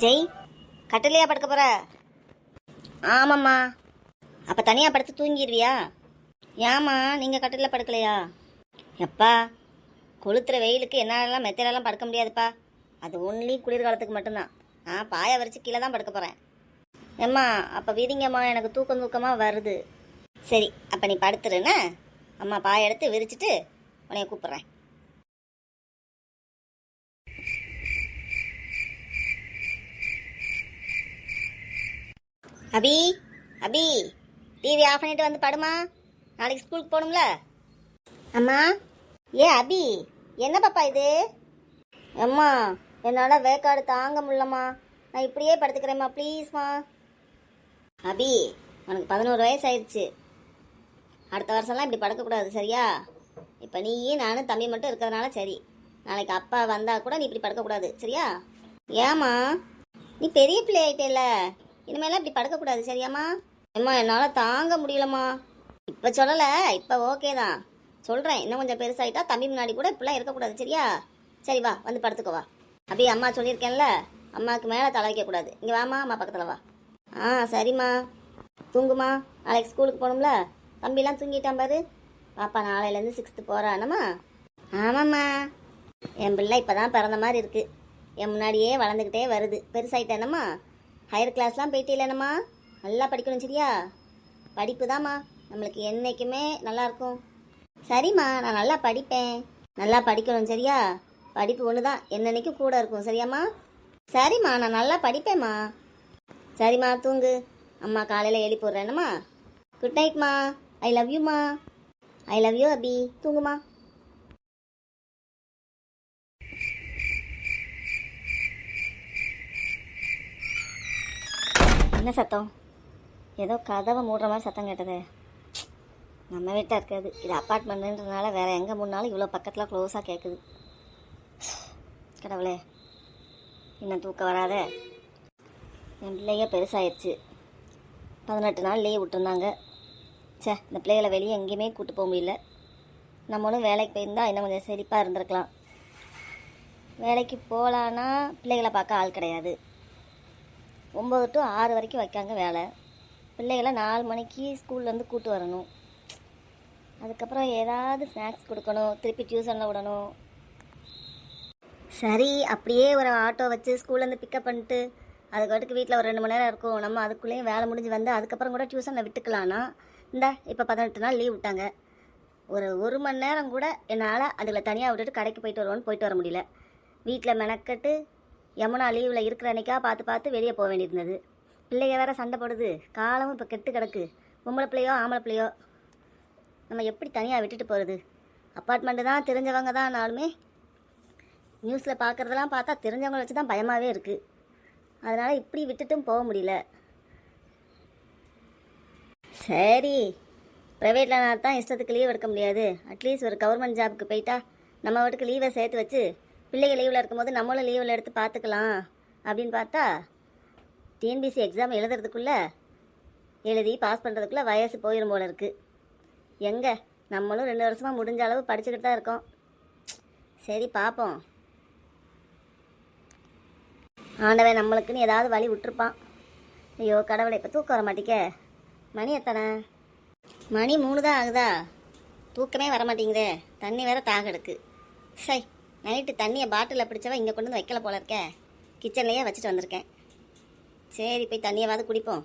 ஜெய், கட்டிலையா படுக்க போற? ஆமாம்மா. அப்போ தனியாக படுத்து தூங்கிடுவியா? ஏம்மா நீங்கள் கட்டிலில் படுக்கலையா? எப்பா, கொளுத்துற வெயிலுக்கு என்னாலலாம் மெத்தையிலலாம் படுக்க முடியாதுப்பா. அது ஒன்லி குளிர்காலத்துக்கு மட்டும்தான். நான் பாயை வரைச்சி கீழே தான் படுக்க போகிறேன். ஏம்மா அப்போ விரிங்கம்மா, எனக்கு தூக்கமாக வருது. சரி, அப்போ நீ படுத்துருன்னு அம்மா பாயை எடுத்து விரிச்சிட்டு உன்னைய கூப்பிட்றேன். அபி, அபி, டிவி ஆஃப் பண்ணிட்டு வந்து படுமா, நாளைக்கு ஸ்கூலுக்கு போகணும்ல. அம்மா. ஏ அபி, என்ன பாப்பா இது? அம்மா, என்னால் வேக்காடு தாங்க முடியலம்மா, நான் இப்படியே படுத்துக்கிறேம்மா, ப்ளீஸ்மா. அபி, உனக்கு 11 வயசு ஆயிடுச்சு. அடுத்த வருஷம்லாம் இப்படி படுக்கக்கூடாது, சரியா? இப்போ நீயும் நானும் தம்பி மட்டும் இருக்கிறதுனால சரி. நாளைக்கு அப்பா வந்தால் கூட நீ இப்படி படுக்கக்கூடாது, சரியா? ஏம்மா, நீ பெரிய பிள்ளை ஆயிட்டேல, இனிமேலாம் இப்படி படுக்கக்கூடாது, சரியாம்மா? அம்மா, என்னால் தாங்க முடியலம்மா. இப்போ சொல்லலை, இப்போ ஓகே தான் சொல்கிறேன். இன்னும் கொஞ்சம் பெருசாகிட்டா தம்பி முன்னாடி கூட இப்படிலாம் இருக்கக்கூடாது, சரியா? சரி வா, வந்து படுத்துக்கோவா. அப்படியே அம்மா சொல்லியிருக்கேன்ல, அம்மாவுக்கு மேலே தலை வைக்கக்கூடாது. இங்கே வாம்மா, அம்மா பக்கத்தில் வா. சரிம்மா, தூங்குமா, நாளைக்கு ஸ்கூலுக்கு போகணும்ல. தம்பிலாம் தூங்கிட்டான் பாரு. பாப்பா நாளையிலேருந்து 6th போகிறானம்மா. ஆமாம்மா, என் பிள்ளை இப்போ தான் பிறந்த மாதிரி இருக்குது. என் முன்னாடியே வளர்ந்துக்கிட்டே வருது. பெருசாகிட்டேனம்மா. ஹையர் கிளாஸ்லாம் போயிட்டே இல்லைனம்மா. நல்லா படிக்கணும், சரியா? படிப்பு தாம்மா நம்மளுக்கு என்றைக்குமே நல்லாயிருக்கும். சரிம்மா, நான் நல்லா படிப்பேன். நல்லா படிக்கணும், சரியா? படிப்பு ஒன்று தான் என்னன்னைக்கும் கூட இருக்கும், சரியாம்மா? சரிம்மா, நான் நல்லா படிப்பேம்மா. சரிம்மா, தூங்கு. அம்மா காலையில் எழுப்பி போடுறேன்னம்மா. குட் நைட்மா. ஐ லவ் யூம்மா. ஐ லவ் யூ அபி. தூங்குமா. என்ன சத்தம்? ஏதோ கதவை மூடுற மாதிரி சத்தம் கேட்டது. நம்ம வீட்டாக இருக்காது, இது அப்பார்ட்மெண்ட்டுன்றதுனால வேறு எங்கே மூடினாலும் இவ்வளோ பக்கத்தில் க்ளோஸாக கேட்குது. கடவுளே, இன்னும் தூக்கம் வராத. என் பிள்ளைங்க பெருசாகிடுச்சு. 18 நாள் லீவ் விட்டுருந்தாங்க. இந்த பிள்ளைகளை வெளியே எங்கேயுமே கூட்டு போக முடியல. நம்மளும் வேலைக்கு போயிருந்தால் இன்னும் கொஞ்சம் செழிப்பாக இருந்திருக்கலாம். வேலைக்கு போகலான்னா பிள்ளைகளை பார்க்க ஆள் கிடையாது. 9 to 6 வரைக்கும் வைக்காங்க வேலை. பிள்ளைகளை 4 மணிக்கு ஸ்கூல்லேருந்து கூட்டு வரணும். அதுக்கப்புறம் ஏதாவது ஸ்நாக்ஸ் கொடுக்கணும், திருப்பி டியூஷனில் விடணும். சரி, அப்படியே ஒரு ஆட்டோ வச்சு ஸ்கூல்லேருந்து பிக்கப் பண்ணிட்டு அதுக்காட்டுக்கு வீட்டில் ஒரு 2 மணி நேரம் இருக்கும். நம்ம அதுக்குள்ளேயும் வேலை முடிஞ்சு வந்து அதுக்கப்புறம் கூட டியூஷனில் விட்டுக்கலான்னா இப்போ 18 நாள் லீவ் விட்டாங்க. ஒரு மணி நேரம் கூட என்னால் அதில் தனியாக விட்டுட்டு கடைக்கு போயிட்டு வர முடியல. வீட்டில் மெனக்கட்டு யமுனா லீவில் இருக்கிற அன்னைக்கா பார்த்து வெளியே போக வேண்டியிருந்தது. பிள்ளைங்க வேறு சண்டை போடுது. காலமும் இப்போ கெட்டு கிடக்கு. பொம்பளை பிள்ளையோ ஆம்பளை பிள்ளையோ நம்ம எப்படி தனியாக விட்டுட்டு போகிறது? அப்பார்ட்மெண்ட்டு தான், தெரிஞ்சவங்க தான். நாளுமே நியூஸில் பார்க்குறதெல்லாம் பார்த்தா தெரிஞ்சவங்களை வச்சு தான் பயமாகவே இருக்குது. அதனால் இப்படி விட்டுட்டும் போக முடியல. சரி, ப்ரைவேட்டில் நான் தான் இஷ்டத்துக்கு லீவ் எடுக்க முடியாது. அட்லீஸ்ட் ஒரு கவர்மெண்ட் ஜாபுக்கு போயிட்டா நம்ம வீட்டுக்கு லீவை சேர்த்து வச்சு பிள்ளைகள் லீவில் இருக்கும்போது நம்மளும் லீவில் எடுத்து பார்த்துக்கலாம் அப்படின்னு பார்த்தா டிஎன்பிசி எக்ஸாம் எழுதி பாஸ் பண்ணுறதுக்குள்ளே வயசு போயிடும் போல இருக்குது. எங்கே, நம்மளும் 2 வருஷமாக முடிஞ்ச அளவு படிச்சுக்கிட்டு தான் இருக்கோம். சரி பார்ப்போம். ஆண்டவன் நம்மளுக்குன்னு ஏதாவது வழி விட்டுருப்பான். ஐயோ கடவுளை, இப்போ தூக்கம் வர மாட்டேங்க. மணி எத்தனை? மணி 3 தான் ஆகுதா? தூக்கமே வர மாட்டேங்குதே. தண்ணி வேற தாக எடுக்கு. சை, நைட்டு தண்ணியை பாட்டிலில் பிடிச்சவா இங்கே கொண்டு வந்து வைக்கல போல இருக்கேன். கிச்சன்லேயே வச்சுட்டு வந்திருக்கேன். சரி, போய் தண்ணியாவது குடிப்போம்.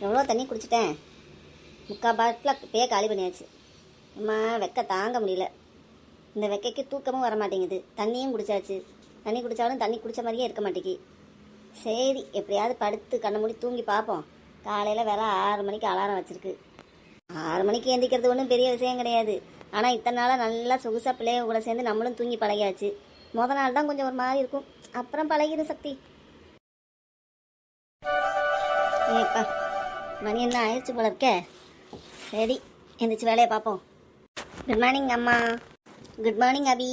எவ்வளோ தண்ணி குடிச்சிட்டேன். 3/4 பாட்டில் இப்பயே காலி பண்ணியாச்சு. அம்மா, வெக்க தாங்க முடியல. இந்த வெக்கைக்கு தூக்கமும் வர மாட்டேங்குது. தண்ணியும் குடிச்சாச்சு. தண்ணி குடித்தாலும் தண்ணி குடித்த மாதிரியே இருக்க மாட்டேங்கி. சரி, எப்படியாவது படுத்து கண்ணை மூடி தூங்கி பார்ப்போம். காலையில் வேற 6 மணிக்கு அலாரம் வச்சுருக்கு. 6 மணிக்கு எந்திக்கிறது ஒன்றும் பெரிய விஷயம் கிடையாது. ஆனால் இத்தனை நாளாக நல்லா சொகுசாக பிள்ளைய கூட சேர்ந்து நம்மளும் தூங்கி பழகியாச்சு. மொதல் நாள் தான் கொஞ்சம் ஒரு மாதிரி இருக்கும், அப்புறம் பழகிடும் சக்தி. ஏப்பா, மணி என்ன ஆயிடுச்சு போல இருக்கே. சரி, எந்திரிச்சு வேலையை பார்ப்போம். குட் மார்னிங் அம்மா. குட் மார்னிங் அபி.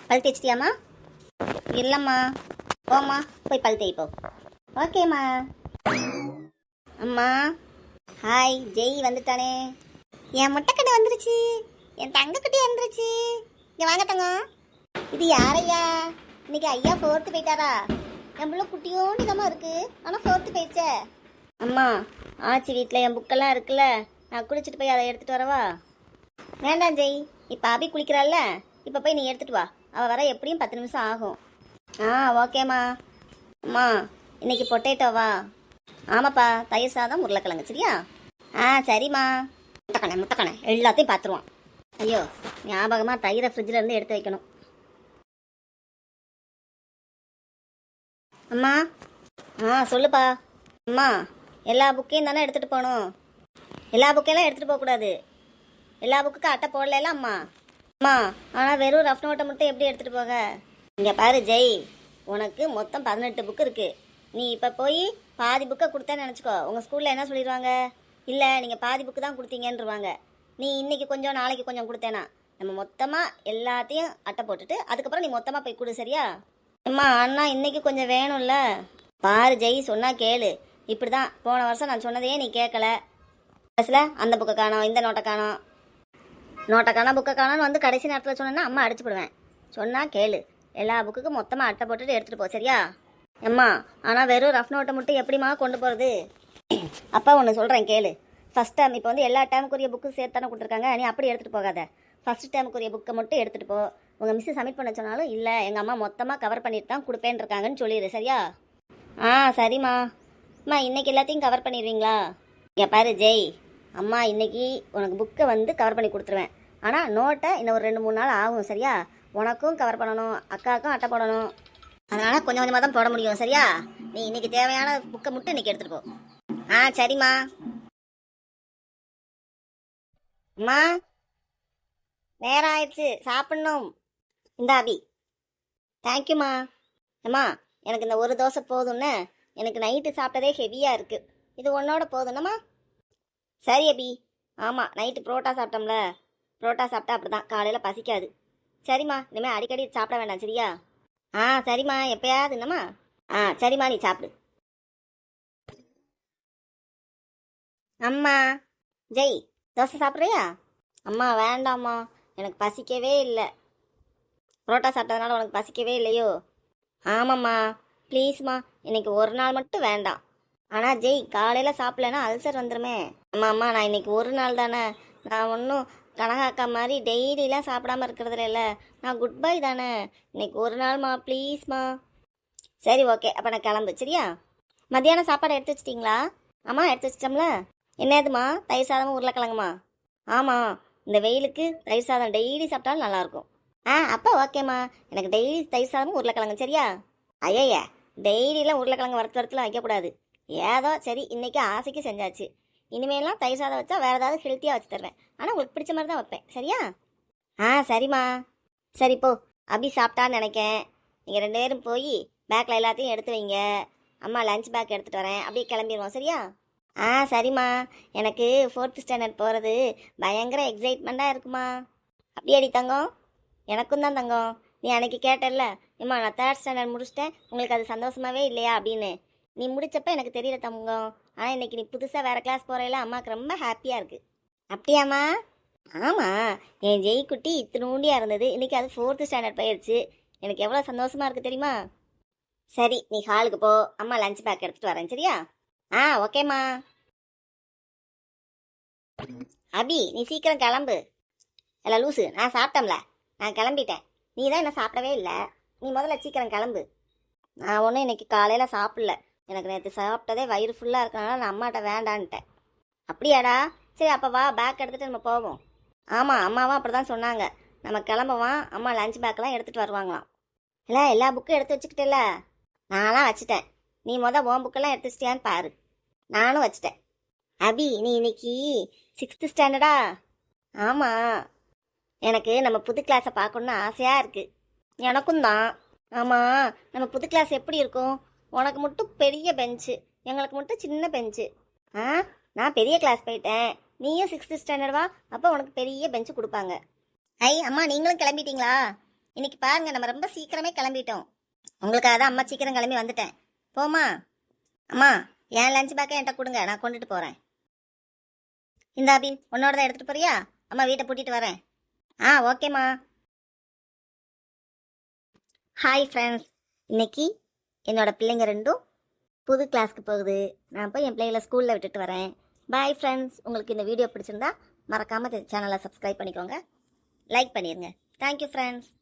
பல் தேய்ச்சிட்டியாம்மா? இல்லைம்மா. போம்மா, போய் பல் தேய்ப்போ. ஓகேம்மா. அம்மா, ஹாய். ஜெய் வந்துட்டானே. என் முட்டைக்கண்ணு வந்துருச்சு. என் தங்கக்குட்டி இருந்துச்சு. இங்க வாங்க தங்கம். இது யாரையா? இன்னைக்கு ஐயா 4th போயிட்டாரா? என் பிள்ளை குட்டியோண்டு இதமா இருக்கு, ஆனா 4th போயிடுச்சே. அம்மா, ஆச்சி வீட்டில் என் புக்கெல்லாம் இருக்குல்ல, நான் குளிச்சுட்டு போய் அதை எடுத்துட்டு வரவா? வேண்டாம் ஜெய், இப்போ அபி குளிக்கிறாள்ல, இப்போ போய் நீ எடுத்துட்டு வா. அவள் வர எப்படியும் 10 நிமிஷம் ஆகும். ஓகேம்மா. அம்மா, இன்னைக்கு பொட்டேட்டோவா? ஆமாப்பா, தயிர் சாதம் உருளைக்கிழங்கு. சரியா? சரிம்மா. முட்டைக்கணை எல்லாத்தையும் பார்த்துருவான். ஐயோ, ஞாபகமாக தயிரை ஃப்ரிட்ஜில் இருந்து எடுத்து வைக்கணும். அம்மா. சொல்லுப்பா. அம்மா, எல்லா புக்கையும் தானே எடுத்துகிட்டு போகணும். எல்லா புக்கையெல்லாம் எடுத்துகிட்டு போகக்கூடாது. எல்லா புக்குக்கும் அட்டை போடல அம்மா. அம்மா, ஆனால் வெறும் ரஃப் நோட்டை மட்டும் எப்படி எடுத்துகிட்டு போக? இங்கே பாரு ஜெய், உனக்கு மொத்தம் 18 புக்கு இருக்குது. நீ இப்போ போய் பாதி புக்கை கொடுத்தேன்னு நினச்சிக்கோ. உங்கள் ஸ்கூலில் என்ன சொல்லிடுவாங்க? இல்லை, நீங்கள் பாதி புக்கு தான் கொடுத்தீங்கன்றுவாங்க. நீ இன்னைக்கு கொஞ்சம் நாளைக்கு கொஞ்சம் கொடுத்தேனா நம்ம மொத்தமாக எல்லாத்தையும் அட்டை போட்டுட்டு அதுக்கப்புறம் நீ மொத்தமாக போய் கொடு. சரியா? அம்மா, அண்ணா இன்னைக்கு கொஞ்சம் வேணும்ல. பாரு ஜெய், சொன்னால் கேளு. இப்படி தான் போன வருஷம் நான் சொன்னதையே நீ கேட்கல. கடைசியில் அந்த புக்கை காணோம், இந்த நோட்டை காணோம், புக்கை காணோன்னு வந்து கடைசி நேரத்தில் சொன்னேன்னா அம்மா அடிச்சு போடுவேன். சொன்னால் கேளு. எல்லா புக்குக்கும் மொத்தமாக அட்டை போட்டுட்டு எடுத்துகிட்டு போ. சரியா? அம்மா, ஆனால் வெறும் ரஃப் நோட்டை மட்டும் எப்படிமா கொண்டு போகிறது? அப்பா ஒன்று சொல்கிறேன் கேளு. ஃபஸ்ட் டேர்ம் இப்போ வந்து எல்லா டேமுக்குரிய புக்கு சேர்த்து தானே கொடுத்துருக்காங்க. நீ அப்படி எடுத்துகிட்டு போகாத. ஃபஸ்ட் டேமுக்குரிய புக்கை மட்டும் எடுத்துகிட்டு போ. உங்கள் மிஸ்ஸு சப்மிட் பண்ண சொன்னாலும் இல்லை, எங்கள் அம்மா மொத்தமாக கவர் பண்ணிட்டு தான் கொடுப்பேன் இருக்காங்கன்னு சொல்லிடு. சரியா? சரிம்மா. அம்மா, இன்னைக்கு எல்லாத்தையும் கவர் பண்ணிடுவீங்களா? இங்கே பாரு ஜெய், அம்மா இன்னைக்கு உனக்கு புக்கை வந்து கவர் பண்ணி கொடுத்துருவேன். ஆனால் நோட்டை இன்னும் ஒரு 2-3 நாள் ஆகும். சரியா? உனக்கும் கவர் பண்ணணும், அக்காவுக்கும் அட்டை போடணும். அதனால் கொஞ்சம் கொஞ்சமாக தான் போட முடியும். சரியா? நீ இன்னைக்கு தேவையான புக்கை மட்டும் இன்னைக்கு எடுத்துகிட்டு போ. சரிம்மா. அம்மா, நேரம் ஆயிடுச்சு, சாப்பிட்ணும். இந்த அபி. தேங்க்யூம்மா. அம்மா, எனக்கு இந்த ஒரு தோசை போதும்னு. எனக்கு நைட்டு சாப்பிட்டதே ஹெவியாக இருக்குது. இது உன்னோட போதும்னம்மா. சரி அபி. ஆமாம், நைட்டு புரோட்டா சாப்பிட்டோம்ல. புரோட்டா சாப்பிட்டா அப்படி தான் காலையில் பசிக்காது. சரிம்மா, இனிமேல் அடிக்கடி சாப்பிட வேண்டாம். சரியா? சரிம்மா, எப்பயாவது என்னம்மா? சரிம்மா, நீ சாப்பிடு. அம்மா. ஜெய், தோசை சாப்பிட்றியா? அம்மா வேண்டாம்மா, எனக்கு பசிக்கவே இல்லை. புரோட்டா சாப்பிட்டதுனால உனக்கு பசிக்கவே இல்லையோ? ஆமாம்மா, ப்ளீஸ்மா, இன்னைக்கு ஒரு நாள் மட்டும் வேண்டாம். ஆனால் ஜெய், காலையில் சாப்பிட்லன்னா அல்சர் வந்துடுமே. அம்மா, நான் இன்னைக்கு ஒரு நாள் தானே. நான் ஒன்றும் கனகாக்கா மாதிரி டெய்லிலாம் சாப்பிடாம இருக்கிறதுல இல்லை. நான் குட் பை தானே. இன்னைக்கு ஒரு நாள்மா, ப்ளீஸ்மா. சரி, ஓகே, அப்போ நான் கிளம்பு. சரியா? மத்தியானம் சாப்பாடு எடுத்து வச்சிட்டிங்களா? ஆமாம், எடுத்து வச்சிட்டோம்ல. என்னதுமா? தயிர் சாதமும் உருளைக்கிழங்குமா? ஆமாம், இந்த வெயிலுக்கு தயிர் சாதம் டெய்லி சாப்பிட்டாலும் நல்லாயிருக்கும். அப்போ ஓகேம்மா, எனக்கு டெய்லி தயிர் சாதமும் உருளைக்கிழங்கு. சரியா? ஐயா, டெய்லியெலாம் உருளைக்கிழங்கு வறுத்து வைக்கக்கூடாது. ஏதோ சரி, இன்றைக்கி ஆசைக்கு செஞ்சாச்சு. இனிமேலாம் தயிர் சாதம் வச்சா வேறு ஏதாவது ஹெல்த்தியாக வச்சு தருவேன். ஆனால் உங்களுக்கு பிடிச்ச மாதிரி தான் வைப்பேன். சரியா? சரிம்மா. சரி போ, அபி சாப்பிட்டான்னு நினைக்கேன். நீங்கள் 2 பேரும் போய் பேக்கில் எல்லாத்தையும் எடுத்து வைங்க. அம்மா லஞ்ச் பேக் எடுத்துகிட்டு வரேன். அப்படியே கிளம்பிடுவோம். சரியா? சரிம்மா. எனக்கு 4th ஸ்டாண்டர்ட் போகிறது பயங்கர எக்ஸைட்மெண்ட்டாக இருக்குமா. அப்படியே அடி தங்கம். எனக்கும் தான் தங்கம். நீ அன்னைக்கு கேட்டல்ல, ஏம்மா நான் 3rd ஸ்டாண்டர்ட் முடிச்சிட்டேன், உங்களுக்கு அது சந்தோஷமாகவே இல்லையா அப்படின்னு. நீ முடிச்சப்ப எனக்கு தெரியல தங்கம். ஆனால் இன்னைக்கு நீ புதுசாக வேறு கிளாஸ் போகிறேல, அம்மாவுக்கு ரொம்ப ஹாப்பியாக இருக்குது. அப்படியாம்மா? ஆமாம், என் ஜெய்குட்டி இத்தினூண்டியாக இருந்தது, இன்றைக்கி அது 4th ஸ்டாண்டர்ட் போயிடுச்சு. எனக்கு எவ்வளோ சந்தோஷமாக இருக்குது தெரியுமா? சரி, நீ ஹாலுக்கு போ, அம்மா லஞ்ச் பேக் எடுத்துகிட்டு வரேன். சரியா? ஓகேம்மா. அபி, நீ சீக்கிரம் கிளம்பு. இல்லை லூசு, நான் சாப்பிட்டோம்ல, நான் கிளம்பிட்டேன். நீ தான் என்ன சாப்பிடவே இல்லை. நீ முதல்ல சீக்கிரம் கிளம்பு. நான் ஒன்றும் இன்னைக்கு காலையில் சாப்பிடல. எனக்கு நேற்று சாப்பிட்டதே வயிறு ஃபுல்லாக இருக்கனால நான் அம்மாட்ட வேண்டான்ட்டேன். அப்படியாடா? சரி, அப்போ வா, பேக் எடுத்துகிட்டு நம்ம போவோம். ஆமாம், அம்மாவும் அப்படி தான் சொன்னாங்க. நம்ம கிளம்புவான், அம்மா லஞ்ச் பேக்கெலாம் எடுத்துகிட்டு வருவாங்களாம். இல்லை, எல்லா புக்கும் எடுத்து வச்சுக்கிட்டேல்ல? நான்லாம் வச்சுட்டேன். நீ உன் புக்கெல்லாம் எடுத்து வச்சிட்டியான்னு பாரு. நானும் வச்சுட்டேன். அபி, நீ இன்னைக்கு 6th ஸ்டாண்டர்டா? ஆமாம், எனக்கு நம்ம புது கிளாஸை பார்க்கணுன்னு ஆசையாக இருக்குது. எனக்கும் தான். ஆமாம், நம்ம புது கிளாஸ் எப்படி இருக்கும்? உனக்கு மட்டும் பெரிய பெஞ்சு, எங்களுக்கு மட்டும் சின்ன பெஞ்சு. நான் பெரிய கிளாஸ் போயிட்டேன், நீயும் 6th ஸ்டாண்டர்ட் வா, அப்போ உனக்கு பெரிய பெஞ்சு கொடுப்பாங்க. அம்மா, நீங்களும் கிளம்பிட்டீங்களா? இன்னைக்கு பாருங்க, நம்ம ரொம்ப சீக்கிரமே கிளம்பிட்டோம். உங்களுக்காக தான் அம்மா சீக்கிரம் கிளம்பி வந்துட்டேன். போமா? அம்மா, என் லஞ்ச் பேக்கை என்கிட்ட கொடுங்க, நான் கொண்டுட்டு போகிறேன். இந்த அபி, உன்னோட தான் எடுத்துகிட்டு போறியா? அம்மா வீட்டை பூட்டிட்டு வரேன். ஓகேம்மா. Hi friends. இன்னைக்கு என்னோட பிள்ளைங்க ரெண்டும் புது கிளாஸ்க்கு போகுது. நான் போய் என் பிள்ளைகளை ஸ்கூலில் விட்டுட்டு வரேன். Bye friends. உங்களுக்கு இந்த வீடியோ பிடிச்சிருந்தா மறக்காமல் சேனலை சப்ஸ்கிரைப் பண்ணிக்கோங்க, லைக் பண்ணிடுங்க. Thank you friends.